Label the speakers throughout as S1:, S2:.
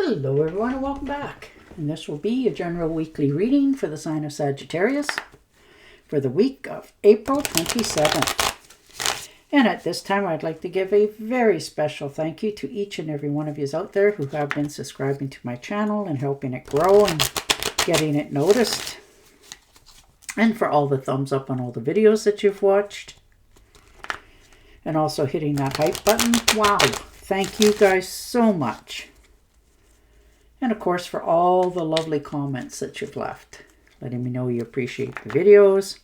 S1: Hello everyone and welcome back. And this will be a general weekly reading for the sign of Sagittarius for the week of April 27th. And at this time I'd like to give a very special thank you to each and every one of you out there who have been subscribing to my channel and helping it grow and getting it noticed. And for all the thumbs up on all the videos that you've watched. And also hitting that hype button. Wow, thank you guys so much. And of course for all the lovely comments that you've left, letting me know you appreciate the videos,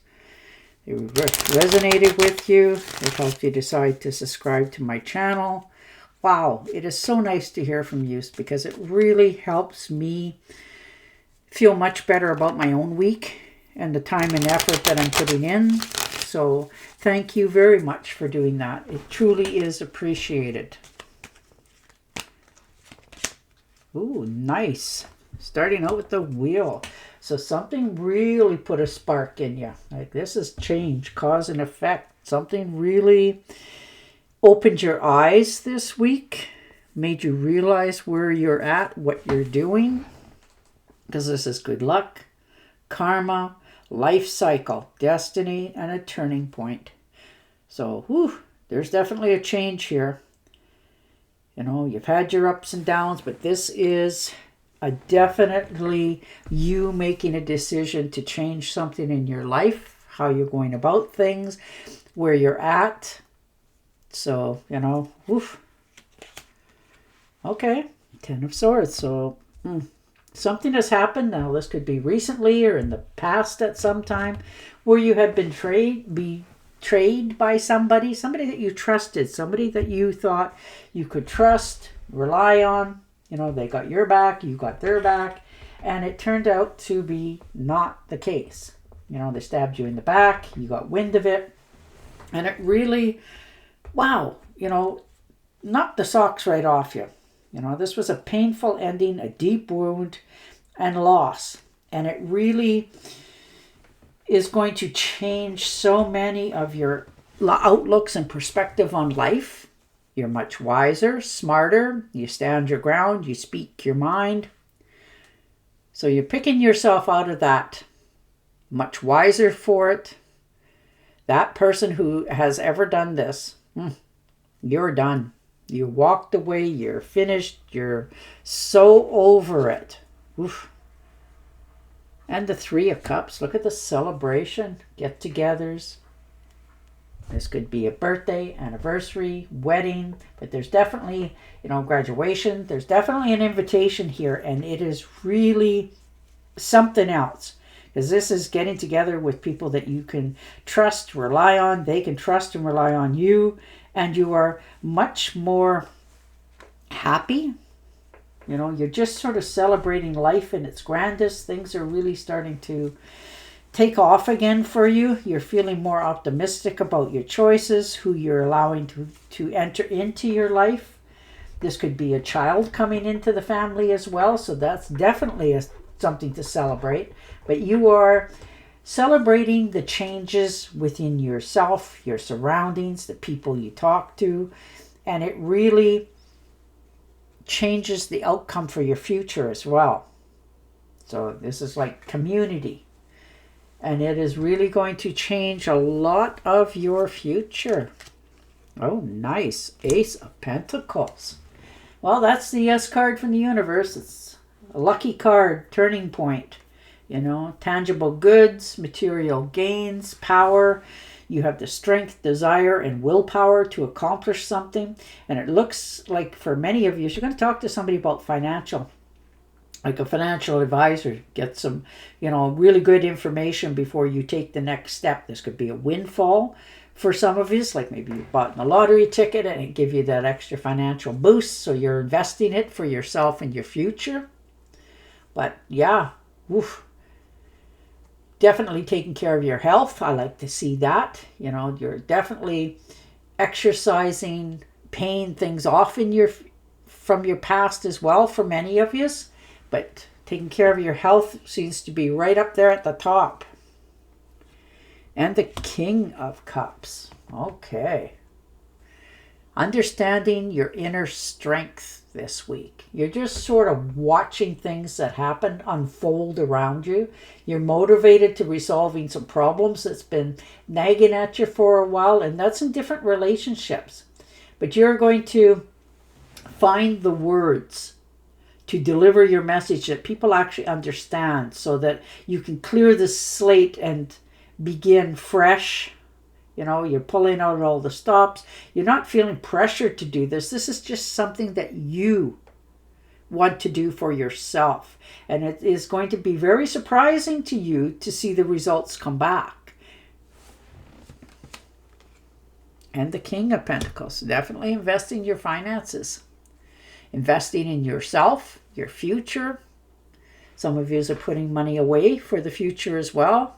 S1: they resonated with you, it helped you decide to subscribe to my channel. Wow, it is so nice to hear from you because it really helps me feel much better about my own week and the time and effort that I'm putting in. So thank you very much for doing that. It truly is appreciated. Ooh, nice. Starting out with the wheel. So something really put a spark in you. Like this is change, cause and effect. Something really opened your eyes this week. Made you realize where you're at, what you're doing. Because this is good luck, karma, life cycle, destiny, and a turning point. So, whew, there's definitely a change here. You know, you've had your ups and downs, but this is definitely you making a decision to change something in your life, how you're going about things, where you're at. So, you know, woof. Okay, Ten of Swords. So, something has happened. Now, this could be recently or in the past at some time where you have been betrayed by somebody that you trusted, somebody that you thought you could trust, rely on. You know, they got your back, you got their back, and it turned out to be not the case. You know, they stabbed you in the back, you got wind of it, and it really, wow, you know, knocked the socks right off you. You know, this was a painful ending, a deep wound, and loss. And it really is going to change so many of your outlooks and perspective on life. You're much wiser, smarter. You stand your ground. You speak your mind. So you're picking yourself out of that. Much wiser for it. That person who has ever done this, you're done. You walked away. You're finished. You're so over it. Oof. And the Three of Cups. Look at the celebration. Get-togethers. This could be a birthday, anniversary, wedding. But there's definitely, you know, graduation. There's definitely an invitation here. And it is really something else. Because this is getting together with people that you can trust, rely on. They can trust and rely on you. And you are much more happy. You know, you're just sort of celebrating life in its grandest. Things are really starting to take off again for you. You're feeling more optimistic about your choices, who you're allowing to enter into your life. This could be a child coming into the family as well. So that's definitely something to celebrate. But you are celebrating the changes within yourself, your surroundings, the people you talk to. And it really changes the outcome for your future as well. So this is like community. And it is really going to change a lot of your future. Oh, nice. Ace of Pentacles. Well, that's the S card from the universe. It's a lucky card, turning point. You know, tangible goods, material gains, power. You have the strength, desire, and willpower to accomplish something. And it looks like for many of you, you're going to talk to somebody about financial, like a financial advisor. Get some, you know, really good information before you take the next step. This could be a windfall for some of you. Like maybe you bought a lottery ticket and it give you that extra financial boost. So you're investing it for yourself and your future. But yeah, woof. Definitely taking care of your health. I like to see that. You know, you're definitely exercising, paying things off in from your past as well for many of you. But taking care of your health seems to be right up there at the top. And the King of Cups. Okay. Understanding your inner strength this week. You're just sort of watching things that happen unfold around you. You're motivated to resolving some problems that's been nagging at you for a while, and that's in different relationships. But you're going to find the words to deliver your message that people actually understand, so that you can clear the slate and begin fresh. You're pulling out all the stops. You're not feeling pressured to do this. This is just something that you want to do for yourself. And it is going to be very surprising to you to see the results come back. And the King of Pentacles. Definitely investing your finances. Investing in yourself, your future. Some of you are putting money away for the future as well.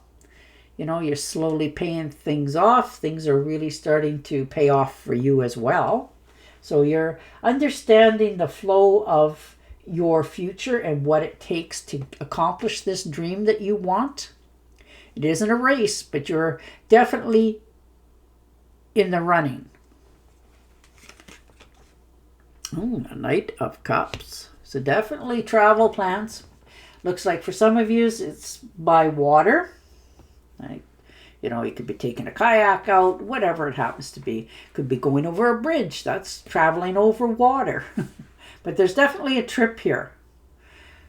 S1: You're slowly paying things off. Things are really starting to pay off for you as well. So you're understanding the flow of your future and what it takes to accomplish this dream that you want. It isn't a race, but you're definitely in the running. A Knight of Cups. So definitely travel plans. Looks like for some of you it's by water. Right? You could be taking a kayak out, whatever it happens to be. Could be going over a bridge. That's traveling over water. But there's definitely a trip here.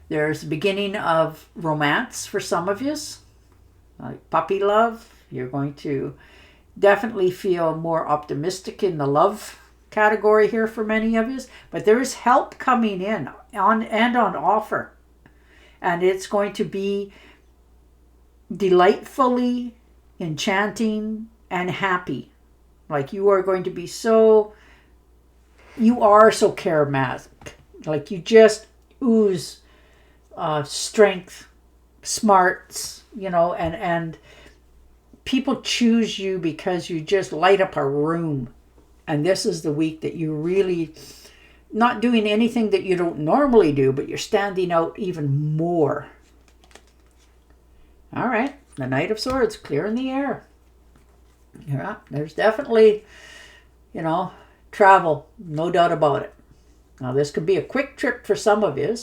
S1: There's the beginning of romance for some of you. Like puppy love. You're going to definitely feel more optimistic in the love category here for many of you. But there is help coming in on offer. And it's going to be delightfully enchanting and happy. Like you are going to be you are so charismatic. Like you just ooze strength, smarts, and people choose you because you just light up a room. And this is the week that you really not doing anything that you don't normally do, but you're standing out even more. All right, the Knight of Swords, clearing the air. Yeah, there's definitely, travel, no doubt about it. Now, this could be a quick trip for some of you,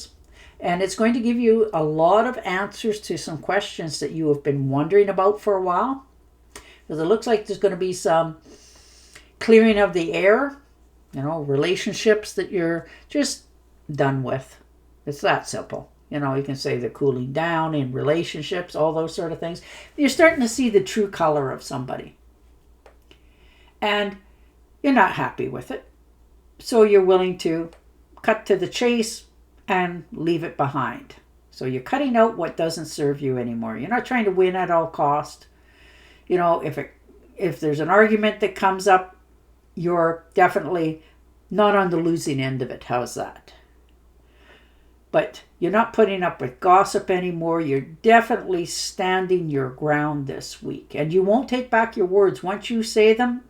S1: and it's going to give you a lot of answers to some questions that you have been wondering about for a while. Because it looks like there's going to be some clearing of the air, relationships that you're just done with. It's that simple. You can say the cooling down in relationships, all those sort of things. You're starting to see the true color of somebody. And you're not happy with it. So you're willing to cut to the chase and leave it behind. So you're cutting out what doesn't serve you anymore. You're not trying to win at all cost. If there's an argument that comes up, you're definitely not on the losing end of it. How's that? But you're not putting up with gossip anymore. You're definitely standing your ground this week. And you won't take back your words. Once you say them,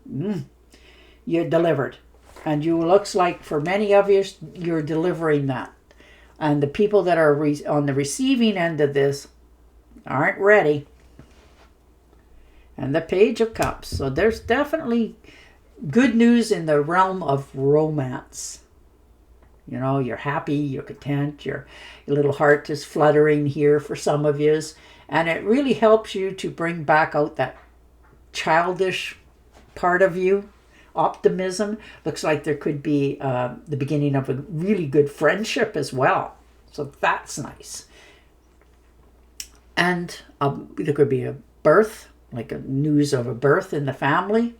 S1: you're delivered. And looks like for many of you, you're delivering that. And the people that are on the receiving end of this aren't ready. And the Page of Cups. So there's definitely good news in the realm of romance. You're happy, you're content, your little heart is fluttering here for some of you. And it really helps you to bring back out that childish part of you. Optimism. Looks like there could be the beginning of a really good friendship as well. So that's nice. And there could be a birth, like a news of a birth in the family.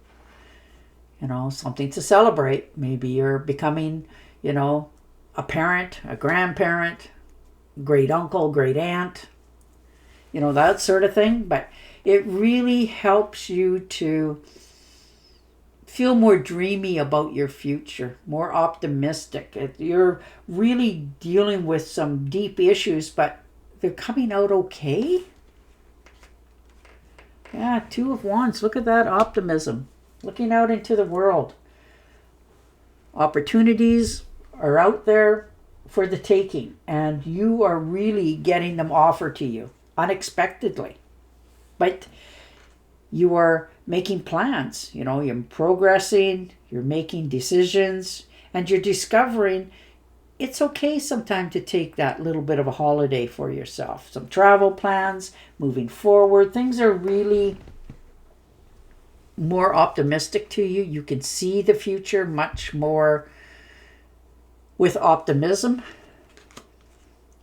S1: Something to celebrate. Maybe you're becoming, a parent, a grandparent, great uncle, great aunt, that sort of thing. But it really helps you to feel more dreamy about your future, more optimistic. You're really dealing with some deep issues, but they're coming out okay. Yeah, Two of Wands. Look at that optimism. Looking out into the world. Opportunities are out there for the taking, and you are really getting them offered to you unexpectedly. But you are making plans, you're progressing, you're making decisions, and you're discovering it's okay sometimes to take that little bit of a holiday for yourself. Some travel plans, moving forward. Things are really more optimistic to you. You can see the future much more with optimism.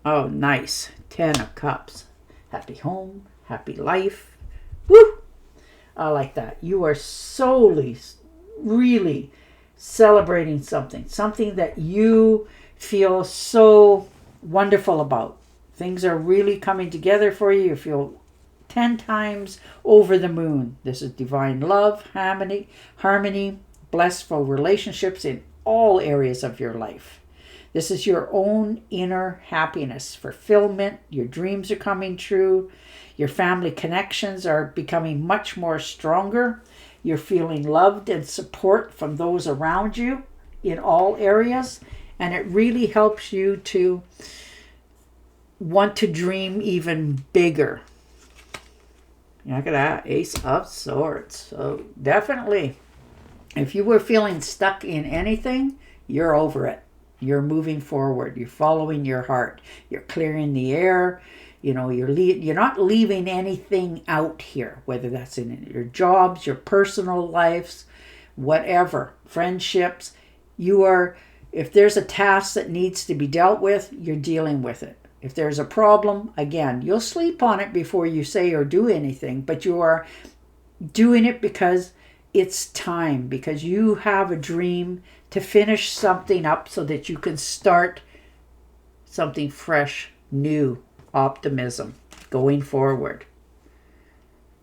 S1: Oh, nice. 10 of Cups. Happy home, happy life. Woo! I like that. You are solely, really celebrating something that you feel so wonderful about. Things are really coming together for you. You feel 10 times over the moon. This is divine love, harmony, blissful relationships in all areas of your life. This is your own inner happiness, fulfillment. Your dreams are coming true. Your family connections are becoming much more stronger. You're feeling loved and support from those around you in all areas. And it really helps you to want to dream even bigger. Look at that, Ace of Swords. So definitely, if you were feeling stuck in anything, you're over it. You're moving forward. You're following your heart. You're clearing the air. You know, you're not leaving anything out here, whether that's in your jobs, your personal lives, whatever, friendships. If there's a task that needs to be dealt with, you're dealing with it. If there's a problem, again, you'll sleep on it before you say or do anything, but you are doing it because it's time, because you have a dream to finish something up so that you can start something fresh, new, optimism, going forward.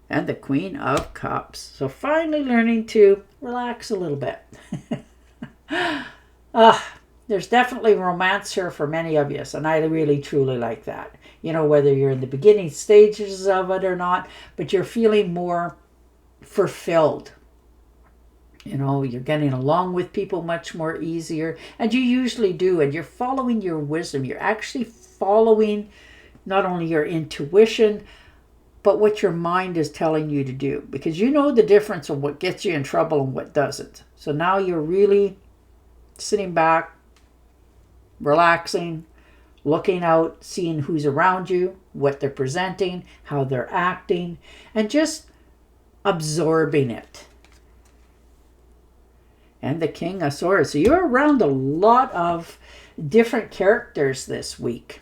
S1: And the Queen of Cups. So finally learning to relax a little bit. There's definitely romance here for many of you, and I really truly like that. You know, whether you're in the beginning stages of it or not, but you're feeling more fulfilled. You know, you're getting along with people much more easier, and you usually do, and you're following your wisdom. You're actually following not only your intuition, but what your mind is telling you to do, because you know the difference of what gets you in trouble and what doesn't. So now you're really sitting back, relaxing, looking out, seeing who's around you, what they're presenting, how they're acting, and just absorbing it. And the King of Swords. So you're around a lot of different characters this week.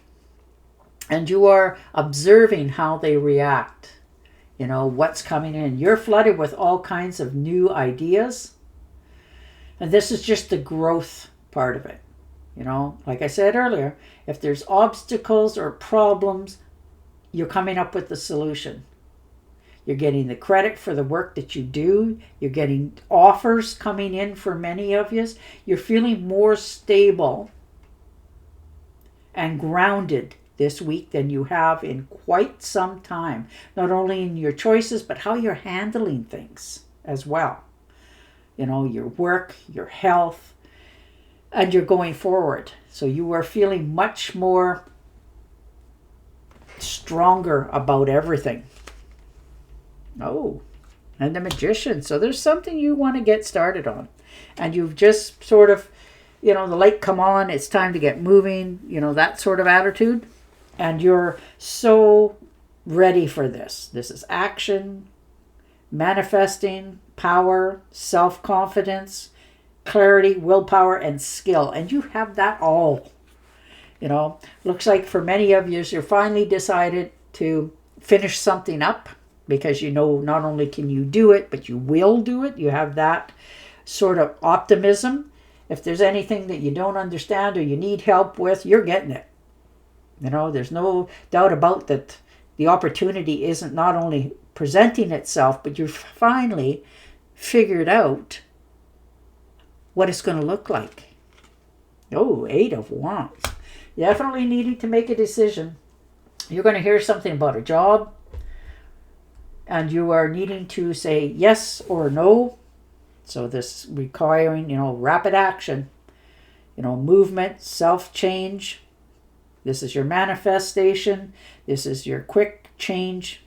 S1: And you are observing how they react. You know, what's coming in. You're flooded with all kinds of new ideas. And this is just the growth part of it. You know, like I said earlier, if there's obstacles or problems, you're coming up with the solution. You're getting the credit for the work that you do. You're getting offers coming in for many of you. You're feeling more stable and grounded this week than you have in quite some time. Not only in your choices, but how you're handling things as well. You know, your work, your health, and you're going forward. So you are feeling much more stronger about everything. Oh, and the Magician. So there's something you want to get started on. And you've just sort of, you know, the light come on, it's time to get moving, you know, that sort of attitude. And you're so ready for this. This is action, manifesting, power, self-confidence, clarity, willpower, and skill. And you have that all. You know, looks like for many of you, you're finally decided to finish something up, because you know not only can you do it, but you will do it. You have that sort of optimism. If there's anything that you don't understand or you need help with, you're getting it. You know, there's no doubt about that. The opportunity isn't not only presenting itself, but you've finally figured out what it's going to look like. Oh, 8 of Wands. Definitely needing to make a decision. You're going to hear something about a job, and you are needing to say yes or no. So this requiring, you know, rapid action, you know, movement, self-change. This is your manifestation. This is your quick change.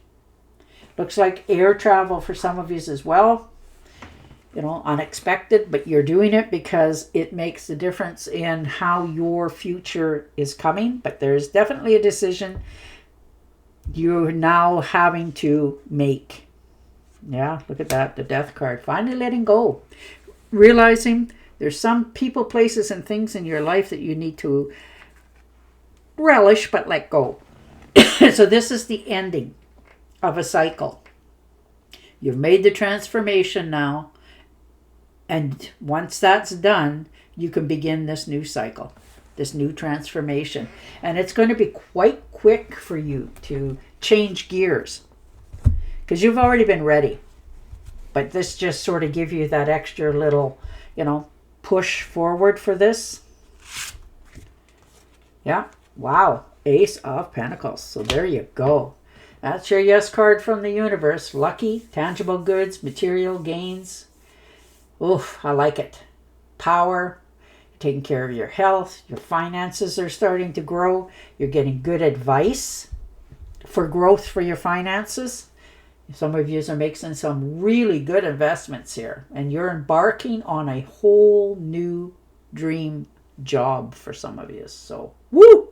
S1: Looks like air travel for some of you as well. unexpected, but you're doing it because it makes a difference in how your future is coming. But there's definitely a decision you're now having to make. Yeah, look at that, the Death card. Finally letting go. Realizing there's some people, places, and things in your life that you need to relish but let go. So this is the ending of a cycle. You've made the transformation now. And once that's done, you can begin this new cycle, this new transformation. And it's going to be quite quick for you to change gears because you've already been ready. But this just sort of gives you that extra little, push forward for this. Yeah. Wow. Ace of Pentacles. So there you go. That's your yes card from the universe. Lucky, tangible goods, material gains. Oof, I like it. Power, you're taking care of your health, your finances are starting to grow, you're getting good advice for growth for your finances. Some of you are making some really good investments here, and you're embarking on a whole new dream job for some of you. So, woo!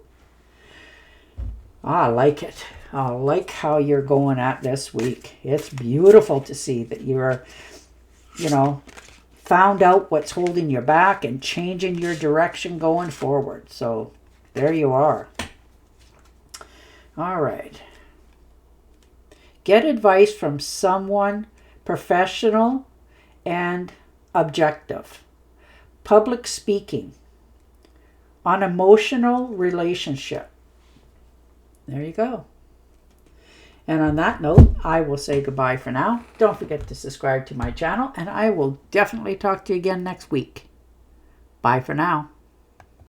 S1: I like it. I like how you're going at this week. It's beautiful to see that you're, found out what's holding you back and changing your direction going forward. So there you are. All right. Get advice from someone professional and objective. Public speaking. Unemotional relationship. There you go. And on that note, I will say goodbye for now. Don't forget to subscribe to my channel, and I will definitely talk to you again next week. Bye for now.